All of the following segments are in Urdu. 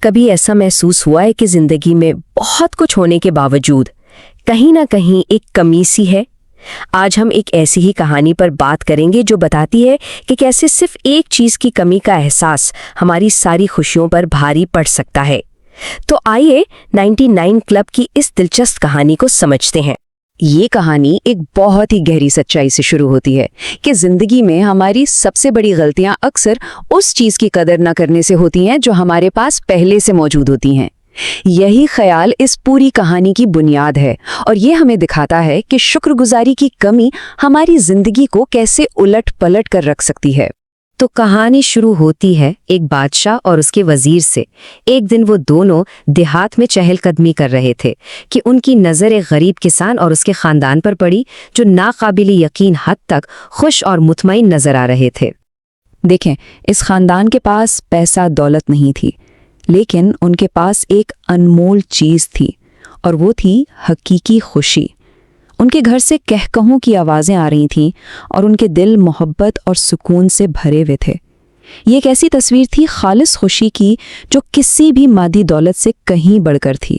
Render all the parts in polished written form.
کبھی ایسا محسوس ہوا ہے کہ زندگی میں بہت کچھ ہونے کے باوجود کہیں نہ کہیں ایک کمی سی ہے؟ آج ہم ایک ایسی ہی کہانی پر بات کریں گے جو بتاتی ہے کہ کیسے صرف ایک چیز کی کمی کا احساس ہماری ساری خوشیوں پر بھاری پڑ سکتا ہے۔ تو آئیے 99 کلب کی اس دلچسپ کہانی کو سمجھتے ہیں۔ یہ کہانی ایک بہت ہی گہری سچائی سے شروع ہوتی ہے کہ زندگی میں ہماری سب سے بڑی غلطیاں اکثر اس چیز کی قدر نہ کرنے سے ہوتی ہیں جو ہمارے پاس پہلے سے موجود ہوتی ہیں۔ یہی خیال اس پوری کہانی کی بنیاد ہے اور یہ ہمیں دکھاتا ہے کہ شکر گزاری کی کمی ہماری زندگی کو کیسے الٹ پلٹ کر رکھ سکتی ہے۔ تو کہانی شروع ہوتی ہے ایک بادشاہ اور اس کے وزیر سے۔ ایک دن وہ دونوں دیہات میں چہل قدمی کر رہے تھے کہ ان کی نظر ایک غریب کسان اور اس کے خاندان پر پڑی جو ناقابل یقین حد تک خوش اور مطمئن نظر آ رہے تھے۔ دیکھیں، اس خاندان کے پاس پیسہ دولت نہیں تھی، لیکن ان کے پاس ایک انمول چیز تھی، اور وہ تھی حقیقی خوشی۔ ان کے گھر سے کہکہوں کی آوازیں آ رہی تھیں اور ان کے دل محبت اور سکون سے بھرے ہوئے تھے۔ یہ ایک ایسی تصویر تھی خالص خوشی کی جو کسی بھی مادی دولت سے کہیں بڑھ کر تھی۔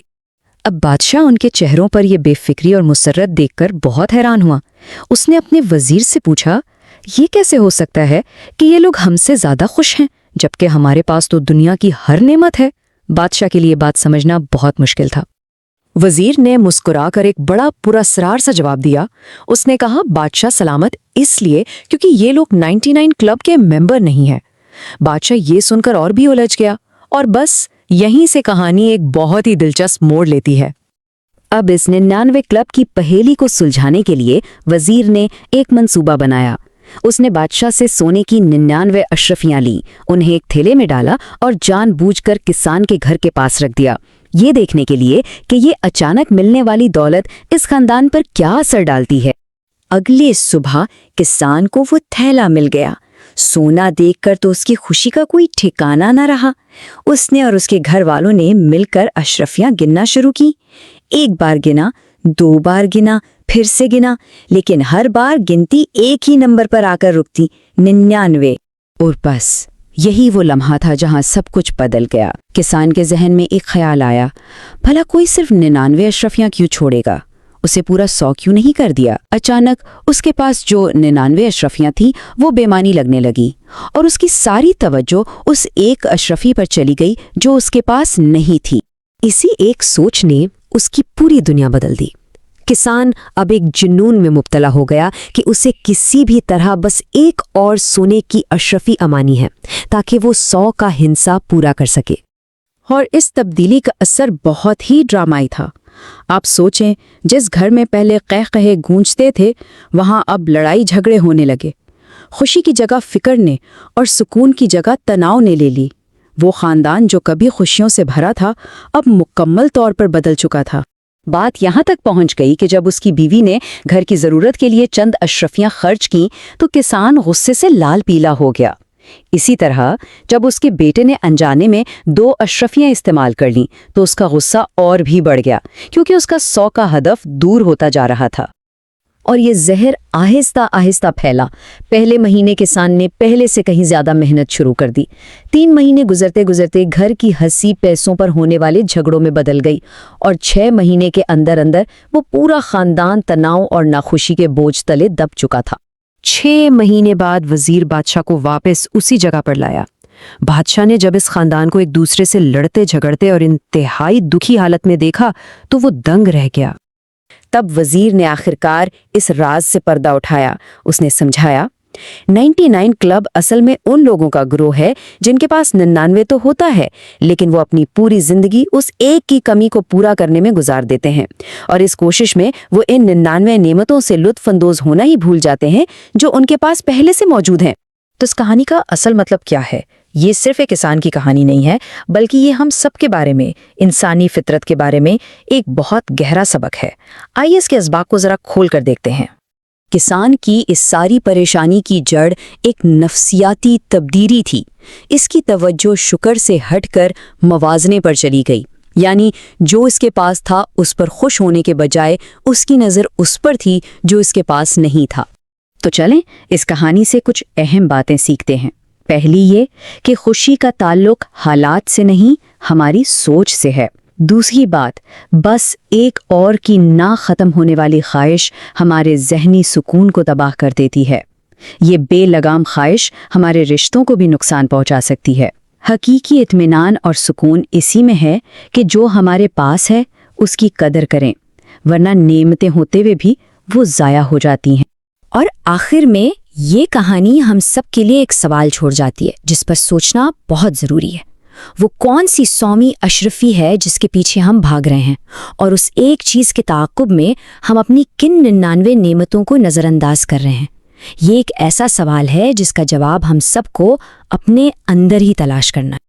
اب بادشاہ ان کے چہروں پر یہ بے فکری اور مسرت دیکھ کر بہت حیران ہوا۔ اس نے اپنے وزیر سے پوچھا، یہ کیسے ہو سکتا ہے کہ یہ لوگ ہم سے زیادہ خوش ہیں جبکہ ہمارے پاس تو دنیا کی ہر نعمت ہے؟ بادشاہ کے لیے بات سمجھنا بہت مشکل تھا۔ وزیر نے مسکرا کر ایک بڑا پراسرار سا جواب دیا۔ اس نے کہا، بادشاہ سلامت، اس لیے کیونکہ یہ لوگ 99 کلب کے ممبر نہیں ہیں۔ بادشاہ یہ سن کر اور بھی الجھ گیا، اور بس یہیں سے کہانی ایک بہت ہی دلچسپ موڑ لیتی ہے۔ اب اس 99 کلب کی پہیلی کو سلجھانے کے لیے وزیر نے ایک منصوبہ بنایا۔ اس نے بادشاہ سے سونے کی 99 اشرفیاں لیں، انہیں ایک تھیلے میں ڈالا اور جان بوجھ کر کسان کے گھر کے پاس رکھ دیا، یہ دیکھنے کے لیے کہ یہ اچانک ملنے والی دولت اس خاندان پر کیا اثر ڈالتی ہے۔ اگلے صبح کسان کو وہ تھیلا مل گیا۔ سونا دیکھ کر تو اس کی خوشی کا کوئی ٹھکانہ نہ رہا۔ اس نے اور اس کے گھر والوں نے مل کر اشرفیاں گننا شروع کی۔ ایک بار گنا، 2 بار گنا، پھر سے گنا، لیکن ہر بار گنتی ایک ہی نمبر پر آ کر رکتی، 99۔ اور بس یہی وہ لمحہ تھا جہاں سب کچھ بدل گیا۔ کسان کے ذہن میں ایک خیال آیا، بھلا کوئی صرف 99 اشرفیاں کیوں چھوڑے گا؟ اسے پورا 100 کیوں نہیں کر دیا؟ اچانک اس کے پاس جو 99 اشرفیاں تھیں وہ بے معنی لگنے لگی، اور اس کی ساری توجہ اس ایک اشرفی پر چلی گئی جو اس کے پاس نہیں تھی۔ اسی ایک سوچ نے اس کی پوری دنیا بدل دی۔ کسان اب ایک جنون میں مبتلا ہو گیا کہ اسے کسی بھی طرح بس ایک اور سونے کی اشرفی امانی ہے تاکہ وہ 100 کا ہنسا پورا کر سکے۔ اور اس تبدیلی کا اثر بہت ہی ڈرامائی تھا۔ آپ سوچیں، جس گھر میں پہلے قہقہے گونجتے تھے وہاں اب لڑائی جھگڑے ہونے لگے۔ خوشی کی جگہ فکر نے اور سکون کی جگہ تناؤ نے لے لی۔ وہ خاندان جو کبھی خوشیوں سے بھرا تھا اب مکمل طور پر بدل چکا تھا۔ بات یہاں تک پہنچ گئی کہ جب اس کی بیوی نے گھر کی ضرورت کے لیے چند اشرفیاں خرچ کیں تو کسان غصے سے لال پیلا ہو گیا۔ اسی طرح جب اس کے بیٹے نے انجانے میں 2 اشرفیاں استعمال کر لیں تو اس کا غصہ اور بھی بڑھ گیا، کیونکہ اس کا 100 کا ہدف دور ہوتا جا رہا تھا۔ اور یہ زہر آہستہ آہستہ پھیلا۔ پہلے مہینے کسان نے پہلے سے کہیں زیادہ محنت شروع کر دی۔ 3 مہینے گزرتے گزرتے گھر کی ہنسی پیسوں پر ہونے والے جھگڑوں میں بدل گئی، اور 6 مہینے کے اندر اندر وہ پورا خاندان تناؤ اور ناخوشی کے بوجھ تلے دب چکا تھا۔ 6 مہینے بعد وزیر بادشاہ کو واپس اسی جگہ پر لایا۔ بادشاہ نے جب اس خاندان کو ایک دوسرے سے لڑتے جھگڑتے اور انتہائی دکھی حالت میں دیکھا تو وہ دنگ رہ گیا۔ تب وزیر نے آخرکار اس راز سے پردہ اٹھایا۔ اس نے سمجھایا، 99 کلب اصل میں ان لوگوں کا گروہ ہے جن کے پاس 99 تو ہوتا ہے، لیکن وہ اپنی پوری زندگی اس ایک کی کمی کو پورا کرنے میں گزار دیتے ہیں، اور اس کوشش میں وہ ان 99 نعمتوں سے لطف اندوز ہونا ہی بھول جاتے ہیں جو ان کے پاس پہلے سے موجود ہیں۔ تو اس کہانی کا اصل مطلب کیا ہے؟ یہ صرف ایک کسان کی کہانی نہیں ہے، بلکہ یہ ہم سب کے بارے میں، انسانی فطرت کے بارے میں ایک بہت گہرا سبق ہے۔ آئیے اس کے اسباق کو ذرا کھول کر دیکھتے ہیں۔ کسان کی اس ساری پریشانی کی جڑ ایک نفسیاتی تبدیلی تھی۔ اس کی توجہ شکر سے ہٹ کر موازنے پر چلی گئی، یعنی جو اس کے پاس تھا اس پر خوش ہونے کے بجائے اس کی نظر اس پر تھی جو اس کے پاس نہیں تھا۔ تو چلیں اس کہانی سے کچھ اہم باتیں سیکھتے ہیں۔ پہلی یہ کہ خوشی کا تعلق حالات سے نہیں ہماری سوچ سے ہے۔ دوسری بات، بس ایک اور کی نہ ختم ہونے والی خواہش ہمارے ذہنی سکون کو تباہ کر دیتی ہے۔ یہ بے لگام خواہش ہمارے رشتوں کو بھی نقصان پہنچا سکتی ہے۔ حقیقی اطمینان اور سکون اسی میں ہے کہ جو ہمارے پاس ہے اس کی قدر کریں، ورنہ نعمتیں ہوتے ہوئے بھی وہ ضائع ہو جاتی ہیں۔ اور آخر میں یہ کہانی ہم سب کے لیے ایک سوال چھوڑ جاتی ہے جس پر سوچنا بہت ضروری ہے۔ وہ کون سی سومی اشرفی ہے جس کے پیچھے ہم بھاگ رہے ہیں، اور اس ایک چیز کے تعاقب میں ہم اپنی کن 99 نعمتوں کو نظر انداز کر رہے ہیں؟ یہ ایک ایسا سوال ہے جس کا جواب ہم سب کو اپنے اندر ہی تلاش کرنا ہے۔